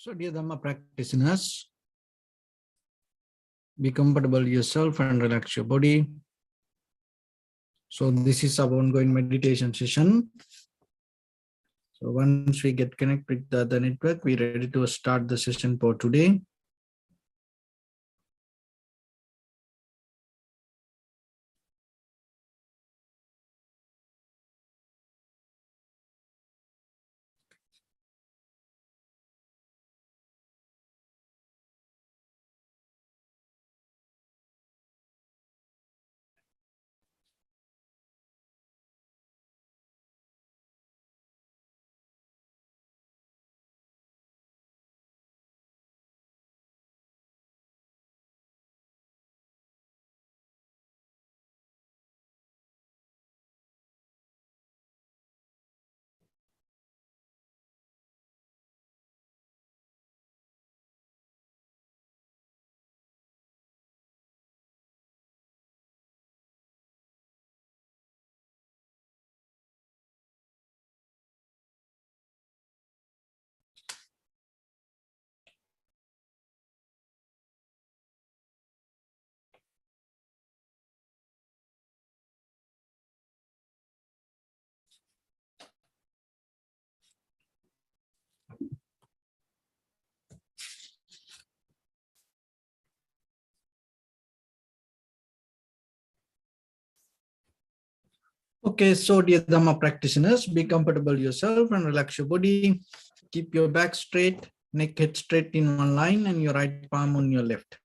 So, dear Dhamma practitioners, be comfortable yourself and relax your body. So, this is our ongoing meditation session. So, once we get connected with the network, we're ready to start the session for today. Okay, so dear Dhamma practitioners, be comfortable yourself and relax your body. Keep your back straight, neck head straight in one line, and your right palm on your left.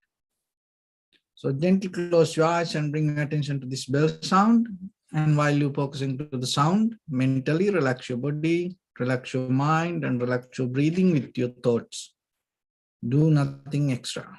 So gently close your eyes and bring attention to this bell sound. And while you're focusing to the sound, mentally relax your body, relax your mind, and relax your breathing with your thoughts. Do nothing extra.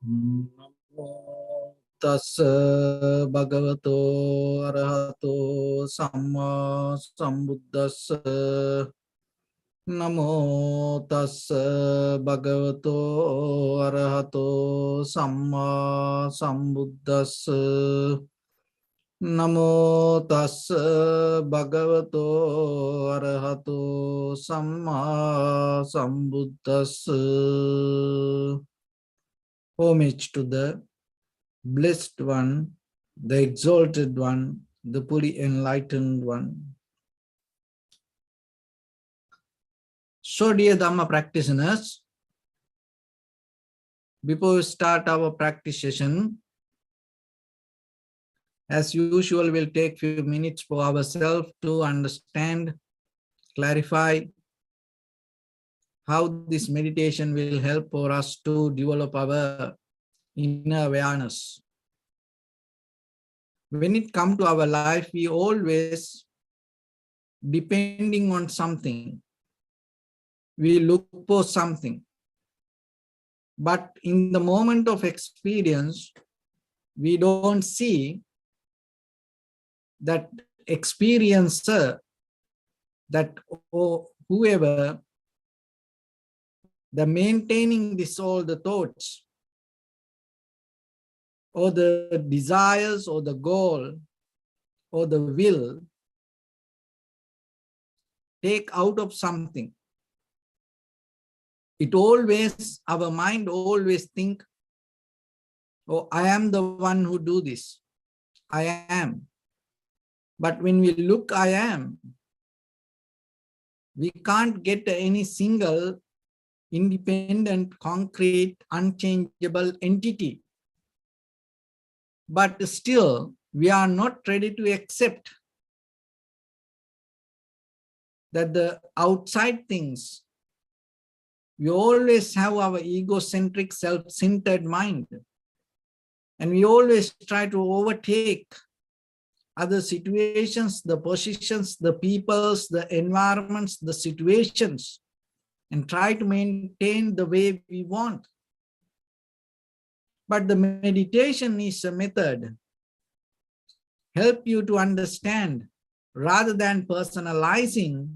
Namo tassa bhagavato arahato samma sambuddhassa. Namo tassa bhagavato arahato samma sambuddhassa. Namo tassa bhagavato arahato samma sambuddhassa. Homage to the Blessed One, the Exalted One, the fully enlightened One. So, dear Dhamma practitioners, before we start our practice session, as usual, we'll take few minutes for ourselves to understand, clarify how this meditation will help for us to develop our inner awareness. When it comes to our life, we always depending on something. We look for something. But in the moment of experience, we don't see that experiencer, that whoever, the maintaining this all the thoughts, or the desires, or the goal, or the will, take out of something. It always, our mind always think, oh, I am the one who do this. I am. But when we look, I am, we can't get any single independent, concrete, unchangeable entity. But still, we are not ready to accept that the outside things, we always have our egocentric, self-centered mind. And we always try to overtake other situations, the positions, the peoples, the environments, the situations, and try to maintain the way we want. But the meditation is a method, help you to understand rather than personalizing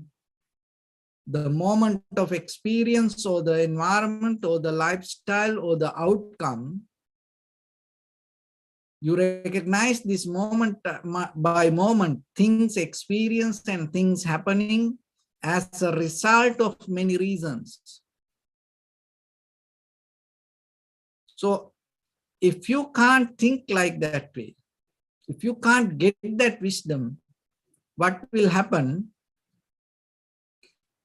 the moment of experience or the environment or the lifestyle or the outcome. You recognize this moment by moment, things experienced and things happening as a result of many reasons. So if you can't think like that way, if you can't get that wisdom, what will happen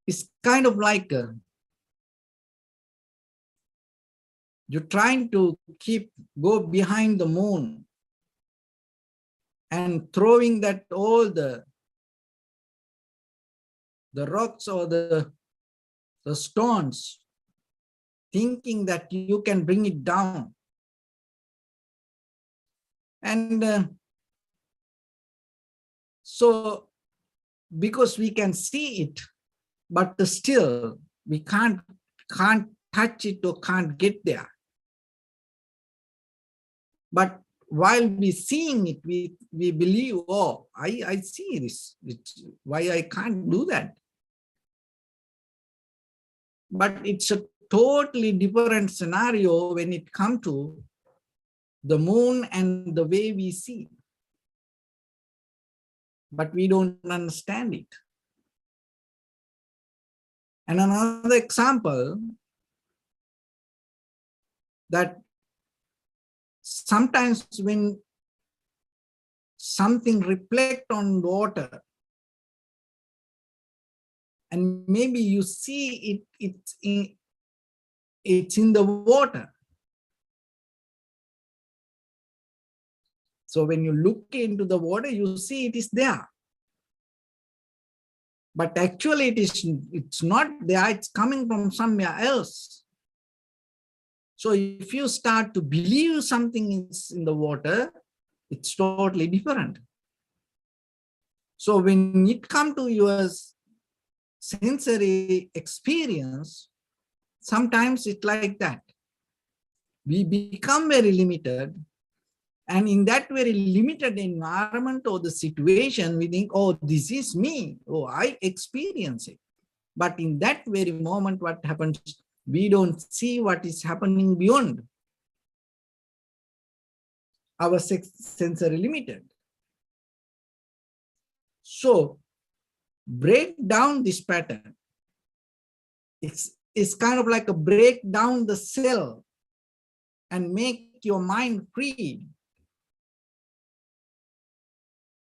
is kind of like you're trying to go behind the moon and throwing that all the rocks or the stones, thinking that you can bring it down. And so because we can see it, but still we can't touch it or can't get there. But while we seeing it, we believe, oh, I see this. Why I can't do that? But it's a totally different scenario when it comes to the moon and the way we see. But we don't understand it. And another example, that sometimes when something reflect on water, and maybe you see it's in the water. So when you look into the water, you see it is there. But actually it's not there, it's coming from somewhere else. So if you start to believe something is in the water, it's totally different. So when it comes to your sensory experience, sometimes it's like that. We become very limited, and in that very limited environment or the situation, we think, oh, this is me, oh, I experience it. But in that very moment, what happens, we don't see what is happening beyond. Our sensory limited. So break down this pattern. It's kind of like a break down the cell and make your mind free.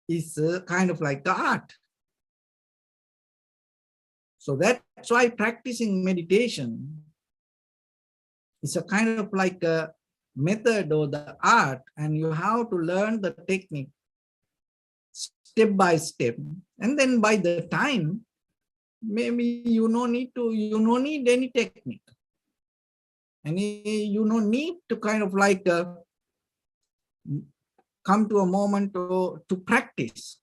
It's kind of like the art. So that's why practicing meditation is a kind of like a method or the art, and you have to learn the technique step by step. And then by the time, maybe you don't need any technique. And you don't need to kind of like come to a moment to practice,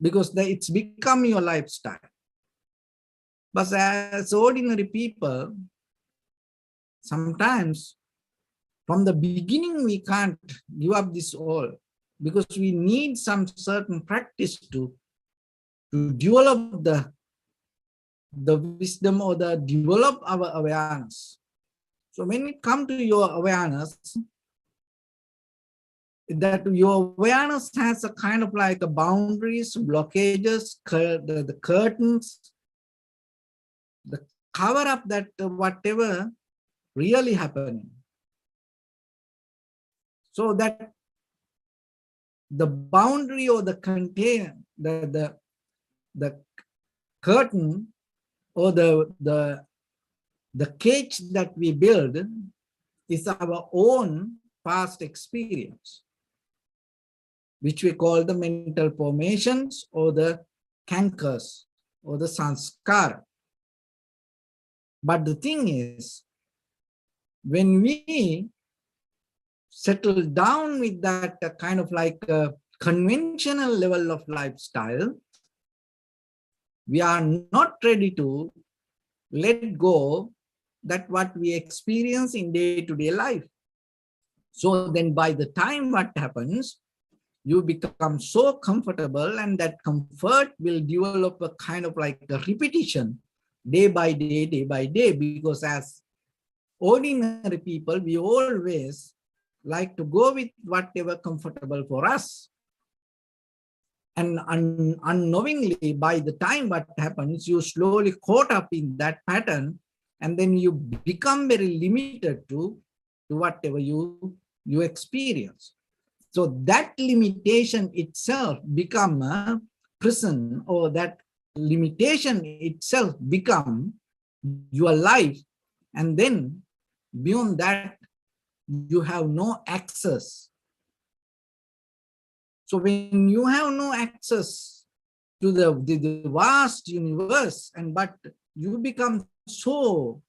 because it's become your lifestyle. But as ordinary people, sometimes from the beginning, we can't give up this all, because we need some certain practice to develop the wisdom or develop our awareness. So when it comes to your awareness, that your awareness has a kind of like a boundaries, blockages, the curtains, the cover up that whatever really happening. So that the boundary or the container, the curtain or the cage that we build is our own past experience, which we call the mental formations or the cankers. or the sanskara. But the thing is, when we settle down with that kind of like a conventional level of lifestyle, we are not ready to let go that what we experience in day-to-day life. So then by the time what happens, you become so comfortable, and that comfort will develop a kind of like a repetition day by day, because as ordinary people, we always like to go with whatever comfortable for us. And unknowingly, by the time what happens, you slowly caught up in that pattern, and then you become very limited to whatever you experience. So that limitation itself become a prison, or that limitation itself become your life. And then beyond that, you have no access. So when you have no access to the vast universe, and but you become so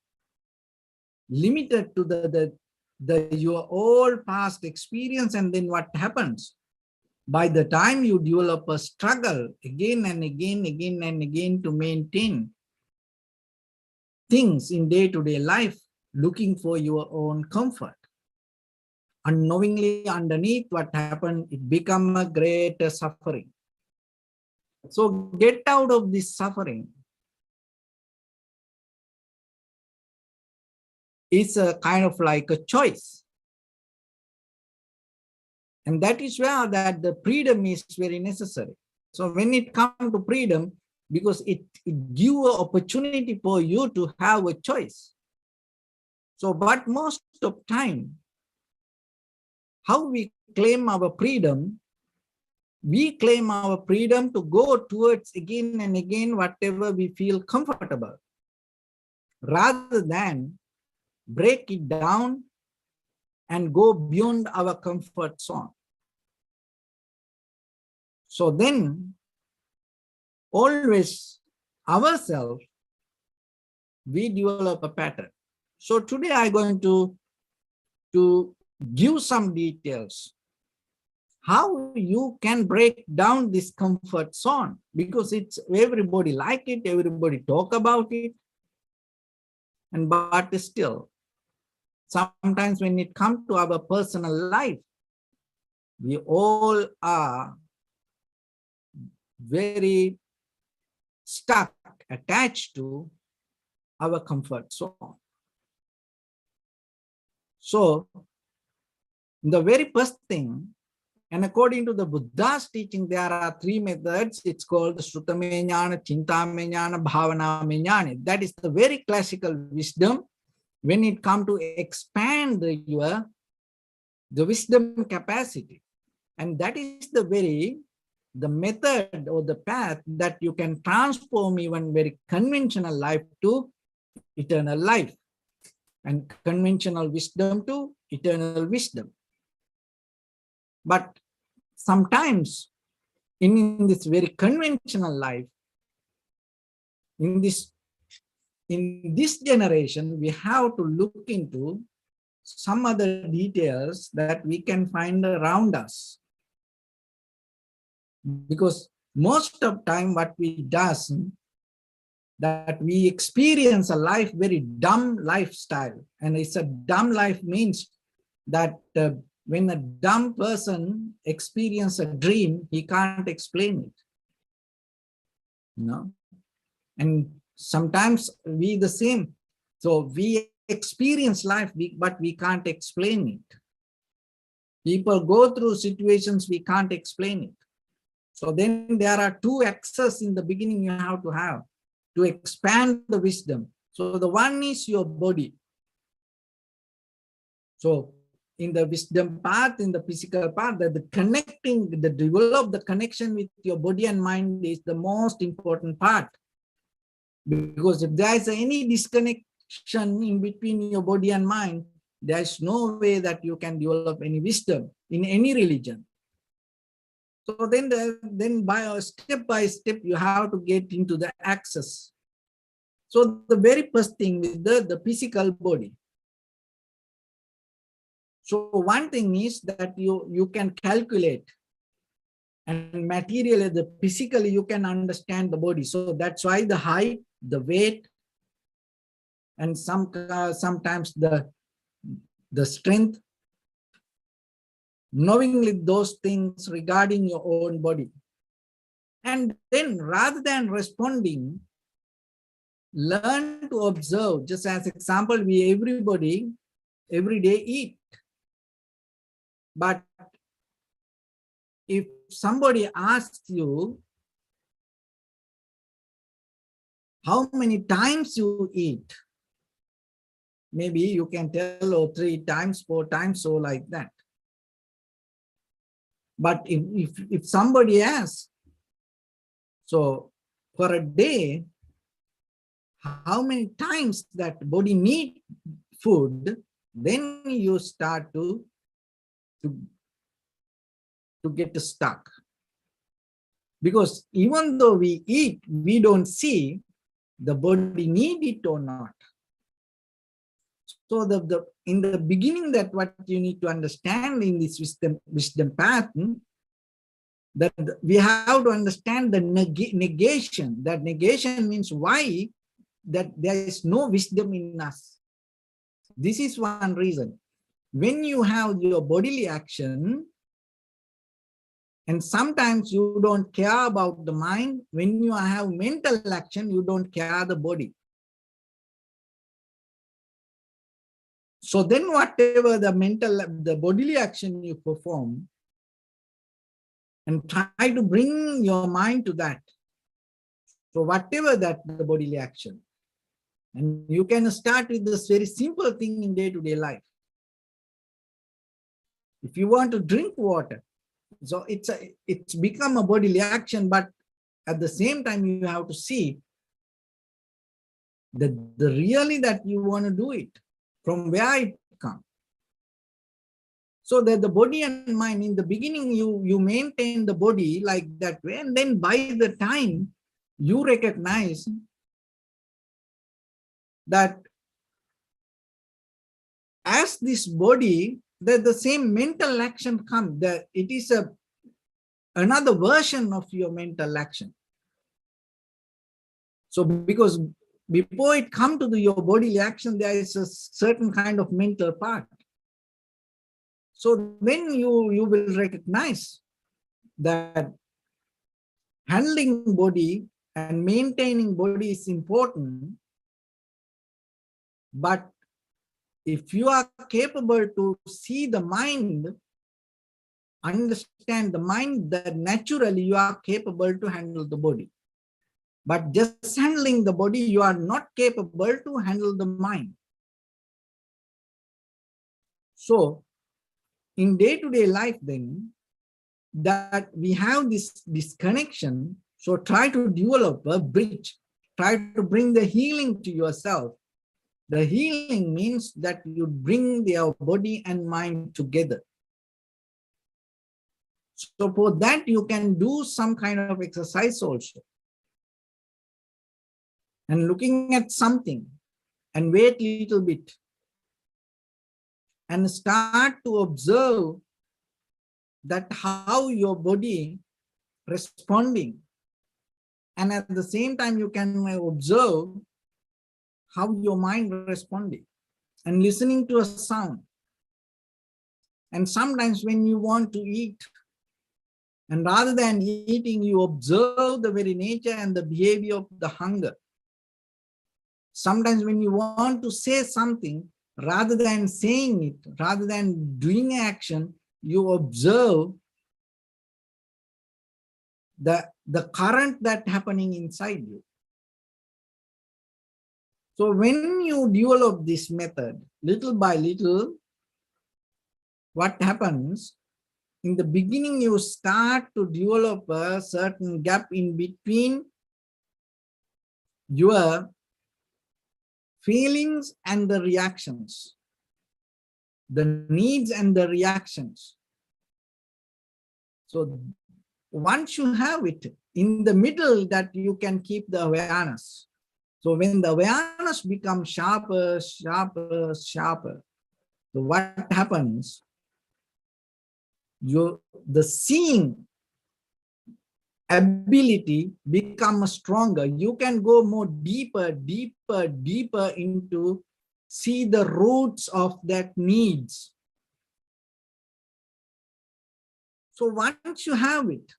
limited to your all past experience, and then what happens? By the time you develop a struggle again and again to maintain things in day-to-day life, looking for your own comfort. Unknowingly underneath what happened, it become a great suffering. So get out of this suffering. It's a kind of like a choice. And that is where that the freedom is very necessary. So when it comes to freedom, because it gives an opportunity for you to have a choice. So, but most of time, how we claim our freedom, we claim our freedom to go towards again and again whatever we feel comfortable, rather than break it down and go beyond our comfort zone. So then, always ourselves, we develop a pattern. So today I'm going to give some details how you can break down this comfort zone, because it's everybody like it, everybody talk about it, and but still sometimes when it comes to our personal life, we all are very stuck, attached to our comfort zone. So the very first thing, and according to the Buddha's teaching, there are three methods. It's called Srutame Jnana, Chintame Jnana, Bhavaname Jnana. That is the very classical wisdom when it comes to expand the wisdom capacity. And that is the method or the path that you can transform even very conventional life to eternal life, and conventional wisdom to eternal wisdom. But sometimes in this very conventional life, in this generation, we have to look into some other details that we can find around us. Because most of time what we does, that we experience a life, very dumb lifestyle. And it's a dumb life means that when a dumb person experiences a dream, he can't explain it. And sometimes we the same. So we experience life, but we can't explain it. People go through situations, we can't explain it. So then there are two access in the beginning you have to expand the wisdom. So the one is your body. So in the wisdom path, in the physical path, develop the connection with your body and mind is the most important part. Because if there is any disconnection in between your body and mind, there is no way that you can develop any wisdom in any religion. So then by step, you have to get into the access. So the very first thing with the physical body. So one thing is that you can calculate, and materially, the physically, you can understand the body. So that's why the height, the weight, and sometimes the strength, knowing those things regarding your own body. And then rather than responding, learn to observe. Just as example, everybody every day eat. But if somebody asks you how many times you eat, maybe you can tell, oh, 3 times, 4 times, so like that. But if somebody asks, so for a day, how many times that body need food, then you start to get stuck. Because even though we eat, we don't see the body need it or not. So in the beginning, that what you need to understand in this wisdom path, that we have to understand the negation. That negation means why that there is no wisdom in us. This is one reason. When you have your bodily action, and sometimes you don't care about the mind. When you have mental action, you don't care the body. So then whatever the bodily action you perform, and try to bring your mind to that. So whatever that the bodily action, and you can start with this very simple thing in day-to-day life. If you want to drink water, so it's become a bodily action, but at the same time you have to see the really that you want to do it, from where it comes. So that the body and mind, in the beginning you maintain the body like that way, and then by the time you recognize that as this body, that the same mental action comes, that it is another version of your mental action. So because before it comes to your bodily action, there is a certain kind of mental part. So then you will recognize that handling body and maintaining body is important, but if you are capable to see the mind, understand the mind, that naturally you are capable to handle the body. But just handling the body, you are not capable to handle the mind. So in day-to-day life then, that we have this connection, so try to develop a bridge, try to bring the healing to yourself. The healing means that you bring your body and mind together. So for that, you can do some kind of exercise also. And looking at something and wait a little bit and start to observe that how your body responding. And at the same time, you can observe how your mind responding and listening to a sound. And sometimes when you want to eat, and rather than eating, you observe the very nature and the behavior of the hunger. Sometimes when you want to say something, rather than saying it, rather than doing action, you observe the current that happening inside you. So when you develop this method, little by little, what happens, in the beginning, you start to develop a certain gap in between your feelings and the reactions, the needs and the reactions. So once you have it, in the middle that you can keep the awareness. So when the awareness becomes sharper, sharper, sharper, so what happens? The seeing ability becomes stronger. You can go more deeper, deeper, deeper into see the roots of that needs. So once you have it,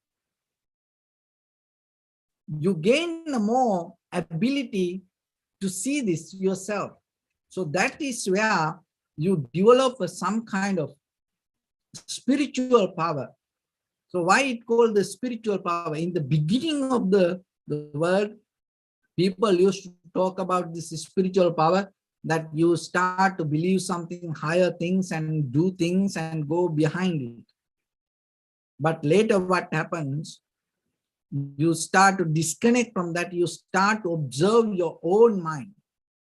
you gain more ability to see this yourself. So that is where you develop some kind of spiritual power. So why it called the spiritual power? In the beginning of the word, people used to talk about this spiritual power, that you start to believe something higher things and do things and go behind it. But later what happens? You start to disconnect from that. You start to observe your own mind.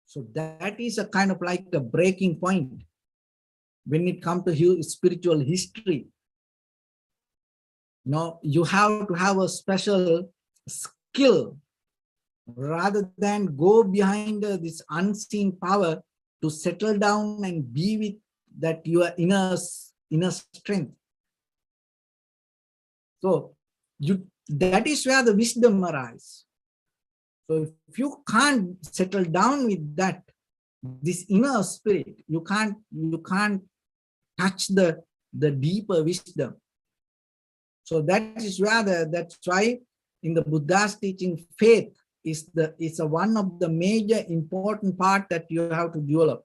So that is a kind of like a breaking point when it comes to spiritual history. Now you have to have a special skill rather than go behind this unseen power to settle down and be with that your inner strength. So that is where the wisdom arises. So if you can't settle down with that, this inner spirit, you can't touch the deeper wisdom. So that is where that's why in the Buddha's teaching, faith is one of the major important part that you have to develop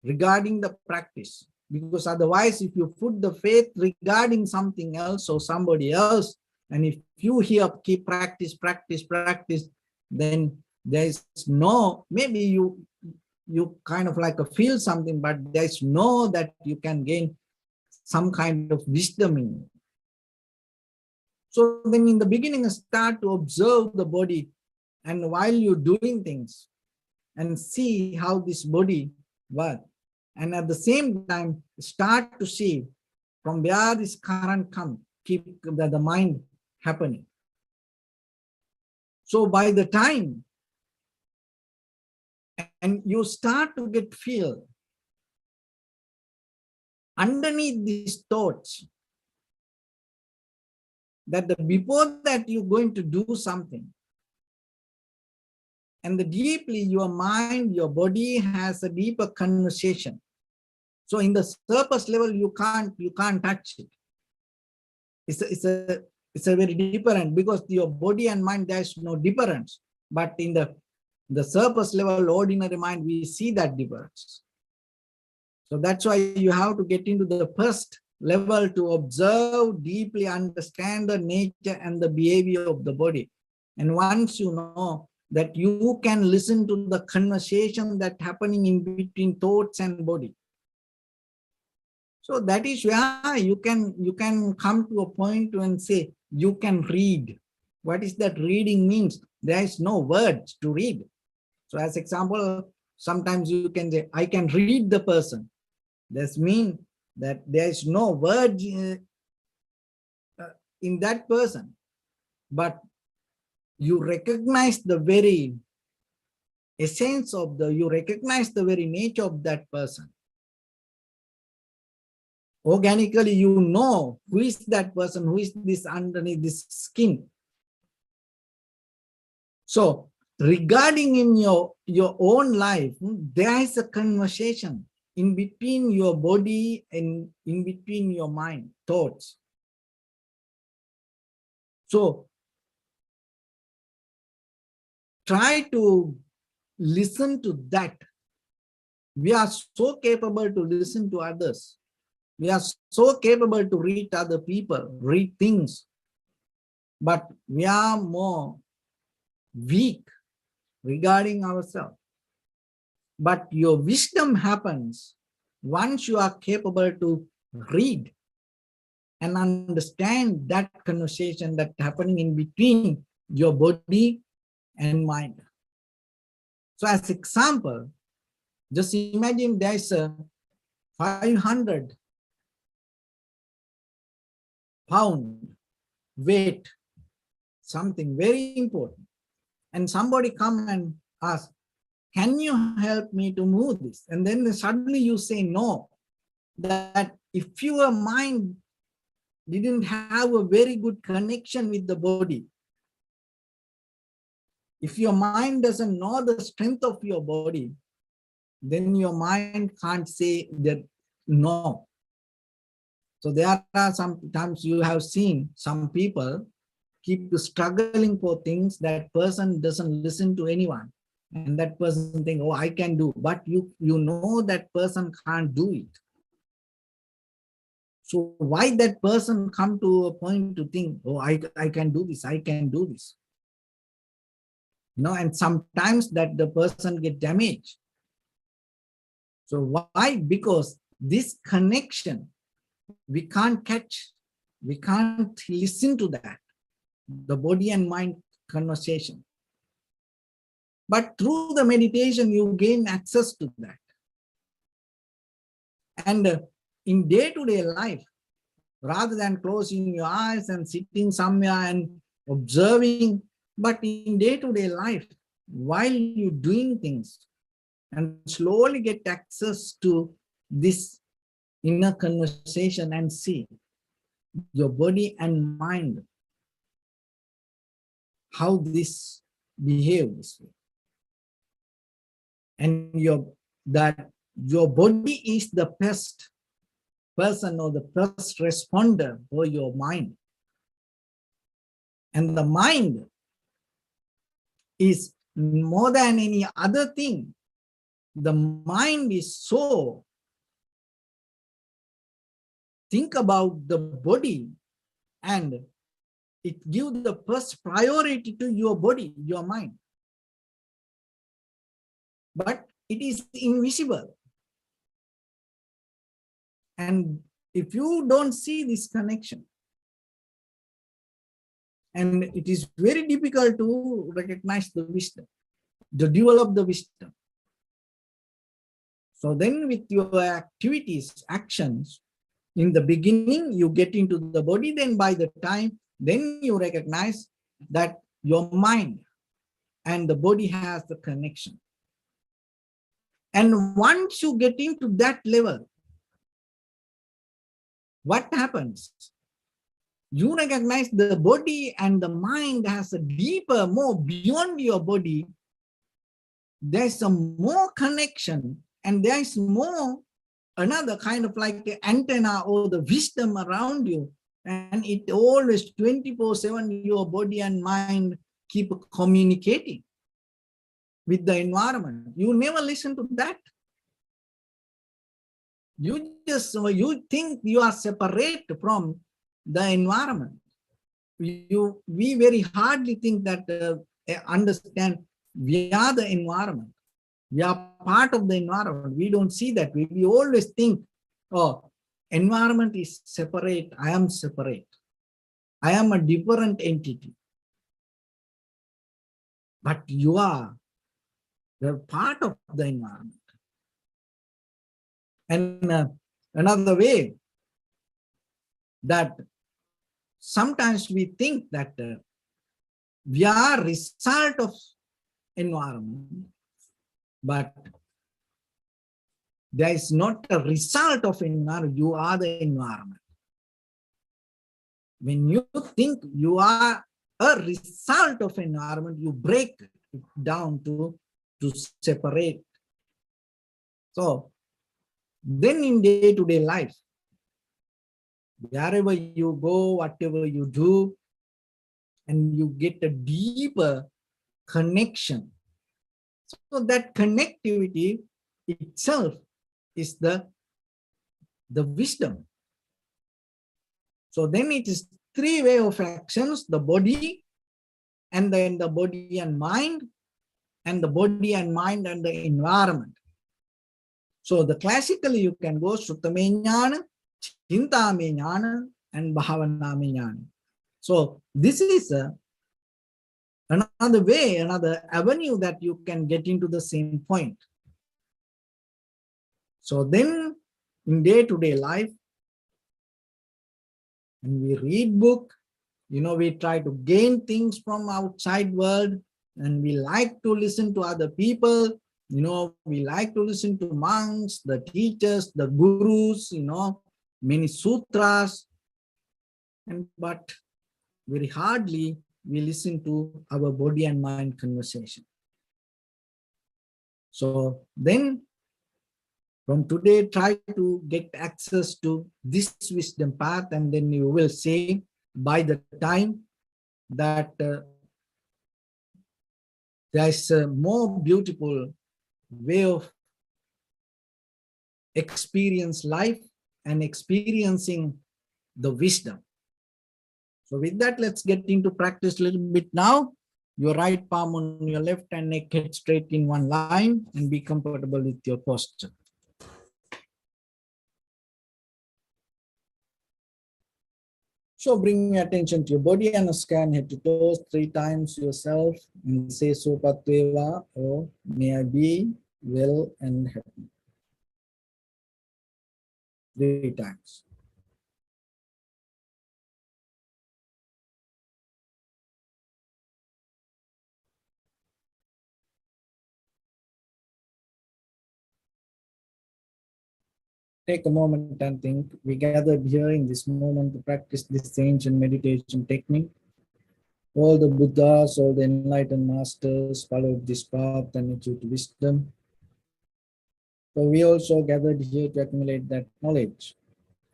regarding the practice. Because otherwise, if you put the faith regarding something else or somebody else, and if you here keep practice, then there's no, maybe you kind of like feel something, but there's no that you can gain some kind of wisdom in you. So then in the beginning, start to observe the body, and while you're doing things and see how this body works. And at the same time, start to see from where this current comes, keep the mind happening. So by the time, and you start to get feel underneath these thoughts, that before that you're going to do something, and deeply your mind, your body has a deeper conversation. So in the surface level, you can't touch it. It's a very different, because your body and mind, there's no difference. But in the surface level, ordinary mind, we see that difference. So that's why you have to get into the first level to observe, deeply understand the nature and the behavior of the body. And once you know that, you can listen to the conversation that's happening in between thoughts and body. So that is where you can come to a point and say, you can read. What is that reading means? There is no words to read. So as example, sometimes you can say, I can read the person. This means that there is no word in that person, but you recognize the very essence of you recognize the very nature of that person. Organically, you know who is that person, who is this underneath this skin. So regarding in your own life, there is a conversation in between your body and in between your mind, thoughts. So try to listen to that. We are so capable to listen to others. We are so capable to read other people, read things, but we are more weak regarding ourselves. But your wisdom happens once you are capable to read and understand that conversation that's happening in between your body and mind. So as example, just imagine there's a 500 pound weight, something very important, and somebody come and ask, can you help me to move this? And then suddenly you say no, that if your mind didn't have a very good connection with the body, if your mind doesn't know the strength of your body, then your mind can't say that no. So there are sometimes you have seen some people keep struggling for things, that person doesn't listen to anyone. And that person think, oh, I can do, but you know that person can't do it. So why that person come to a point to think, oh, I can do this, I can do this. And sometimes that the person get damaged. So why? Because this connection, we can't catch, we can't listen to that, the body and mind conversation. But through the meditation, you gain access to that. And in day-to-day life, rather than closing your eyes and sitting somewhere and observing, but in day-to-day life, while you're doing things, and slowly get access to this inner conversation and see your body and mind, how this behaves. And your body is the best person or the best responder for your mind. And the mind is more than any other thing. The mind is so think about the body, and it gives the first priority to your body, your mind. But it is invisible. And if you don't see this connection, and it is very difficult to recognize the wisdom, to develop the wisdom. So then with your activities, actions, in the beginning, you get into the body, then by the time, then you recognize that your mind and the body has the connection. And once you get into that level, what happens? You recognize the body and the mind has a deeper, more beyond your body. There's a more connection, and there's more another kind of like the antenna or the wisdom around you. And it always 24/7, your body and mind keep communicating with the environment. You never listen to that. You think you are separate from the environment. We very hardly think that understand we are the environment. We are part of the environment. We don't see that. We always think, oh, environment is separate. I am separate. I am a different entity. But you are the part of the environment. And another way that sometimes we think that we are result of environment, but there is not a result of environment. You are the environment. When you think you are a result of environment, you break it down to separate. So then in day-to-day life, wherever you go, whatever you do, and you get a deeper connection. So that connectivity itself is the wisdom. So then it is three ways of actions: the body, and then the body and mind, and the body and mind and the environment. So the classically you can go Sruttame Jnana, Chintame Jnana, and Bhavaname Jnana. So this is another way, another avenue that you can get into the same point. So then in day-to-day life, when we read book, We try to gain things from outside world, and we like to listen to other people. We like to listen to monks, the teachers, the gurus, many sutras, and but very hardly we listen to our body and mind conversation. So then from today, try to get access to this wisdom path, and then you will see by the time that there's a more beautiful way of experience life and experiencing the wisdom. So with that, let's get into practice a little bit now. Your right palm on your left and neck head straight in one line, and be comfortable with your posture. So bring your attention to your body and scan head to toes 3 times yourself and say Sopatveva, or may I be well and happy. 3 times. Take a moment and think. We gathered here in this moment to practice this ancient meditation technique. All the Buddhas, all the enlightened masters followed this path and achieved wisdom. So we also gathered here to accumulate that knowledge.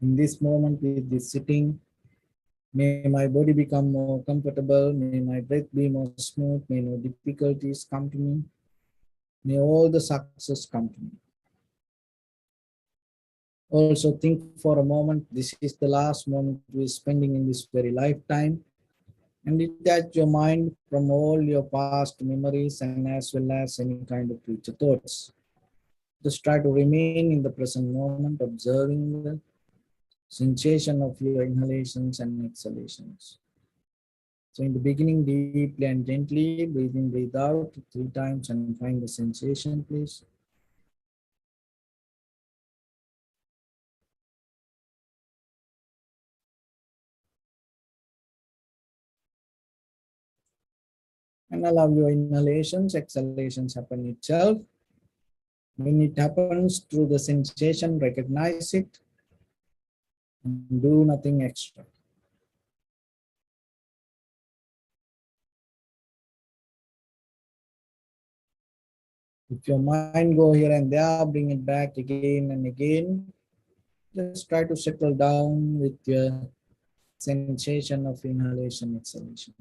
In this moment, with this sitting, may my body become more comfortable, may my breath be more smooth, may no difficulties come to me, may all the success come to me. Also think for a moment, this is the last moment we're spending in this very lifetime, and detach your mind from all your past memories and as well as any kind of future thoughts. Just try to remain in the present moment, observing the sensation of your inhalations and exhalations. So in the beginning, deeply and gently, breathe in, breathe out 3 times and find the sensation, please. And allow your inhalations, exhalations happen itself. When it happens through the sensation, recognize it and do nothing extra. If your mind go here and there, bring it back again and again. Just try to settle down with your sensation of inhalation, exhalation.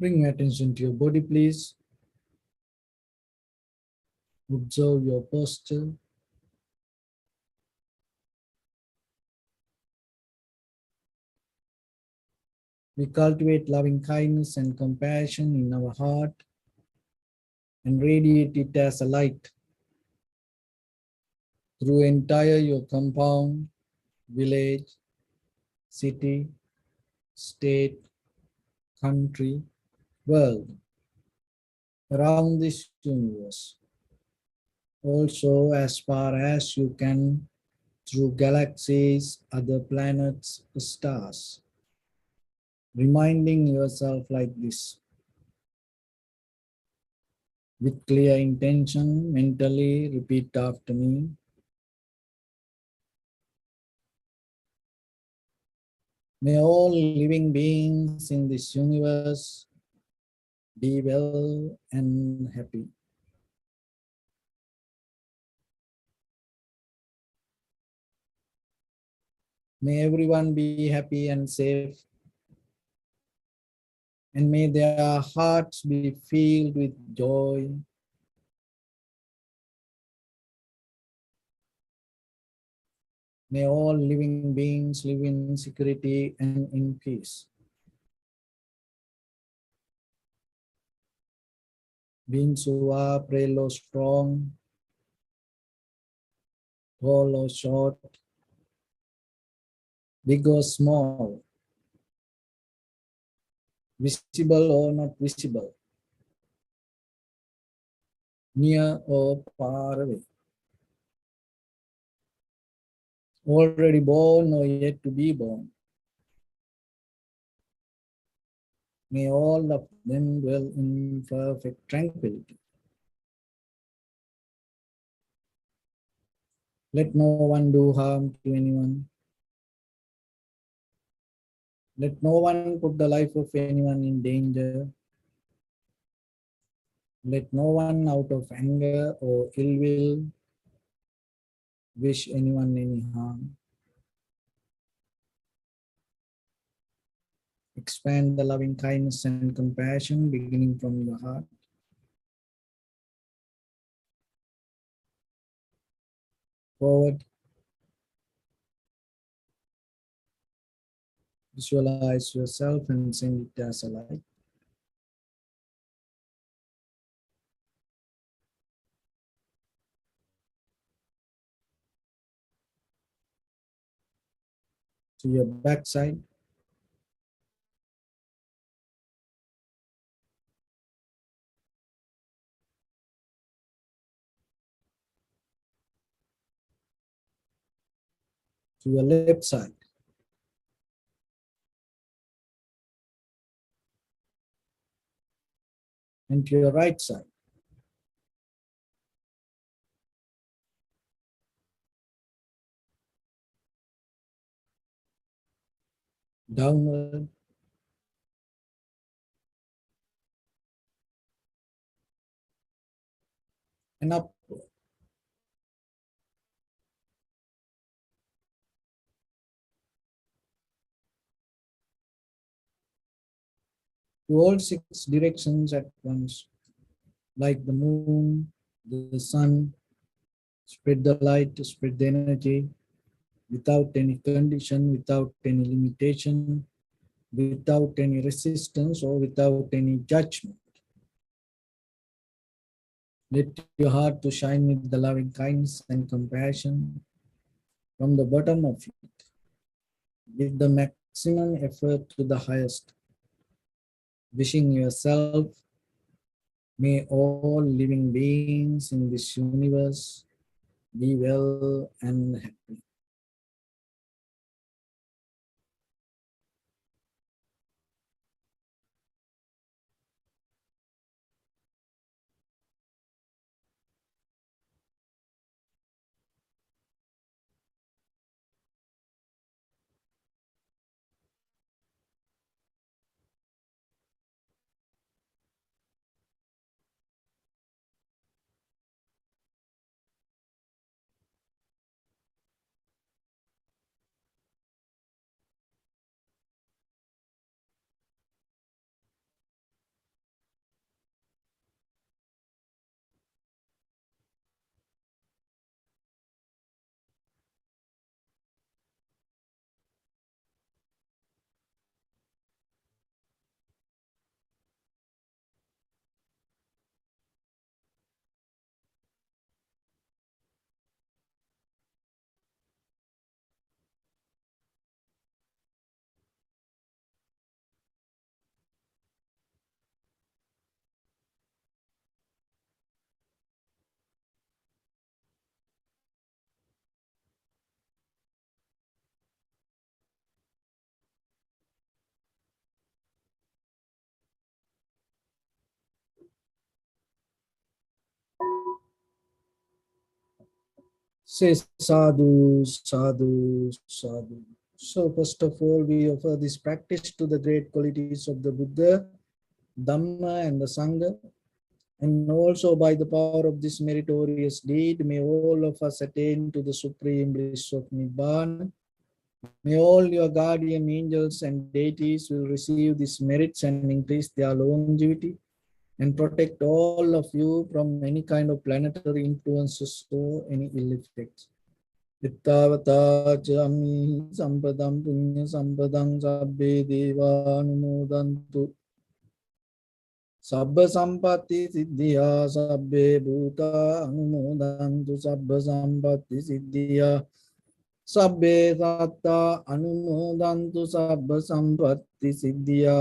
Bring your attention to your body, please. Observe your posture. We cultivate loving kindness and compassion in our heart and radiate it as a light through entire your compound, village, city, state, country, world, around this universe. Also, as far as you can, through galaxies, other planets, stars. Reminding yourself like this. With clear intention, mentally repeat after me. May all living beings in this universe be well and happy. May everyone be happy and safe. And may their hearts be filled with joy. May all living beings live in security and in peace. Beings who are frail or strong, tall or short, big or small, visible or not visible, near or far away, already born or yet to be born. May all of them dwell in perfect tranquility. Let no one do harm to anyone. Let no one put the life of anyone in danger. Let no one out of anger or ill will wish anyone any harm. Expand the loving kindness and compassion beginning from your heart. Forward. Visualize yourself and send it as a light. To your backside. To your left side. And to your right side. Downward. And upward. To all six directions at once, like the moon, the sun, spread the light, spread the energy, without any condition, without any limitation, without any resistance or without any judgment. Let your heart to shine with the loving kindness and compassion from the bottom of it. Give the maximum effort to the highest. Wishing yourself, may all living beings in this universe be well and happy. Say sadhu, sadhu, sadhu. So first of all, we offer this practice to the great qualities of the Buddha, Dhamma and the Sangha. And also by the power of this meritorious deed, may all of us attain to the supreme bliss of Nibbana. May all your guardian angels and deities will receive these merits and increase their longevity and protect all of you from any kind of planetary influences or any ill effects. Ittavata chami sampadam punya sampadam sabbe devanumodantu sabba sampatti siddhya sabbe bhuta anumodantu sabba sampatti siddhya sabbe satta anumodantu sabba sampatti siddhya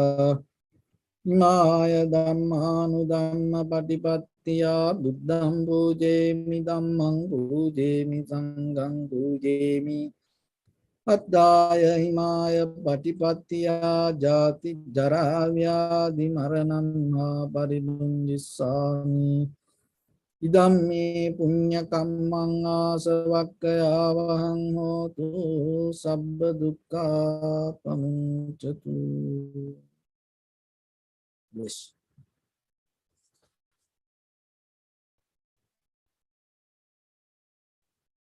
Maya dhammanu dhamma patipattiya buddham pujemi dhammam pujemi sangham pujemi Addaya himaya patipattiya jati jaravyadi maranamha paribunjissami Idamme punya kammang asavakkaya vahang hotu sabba dukkha pamuncatu. Yes.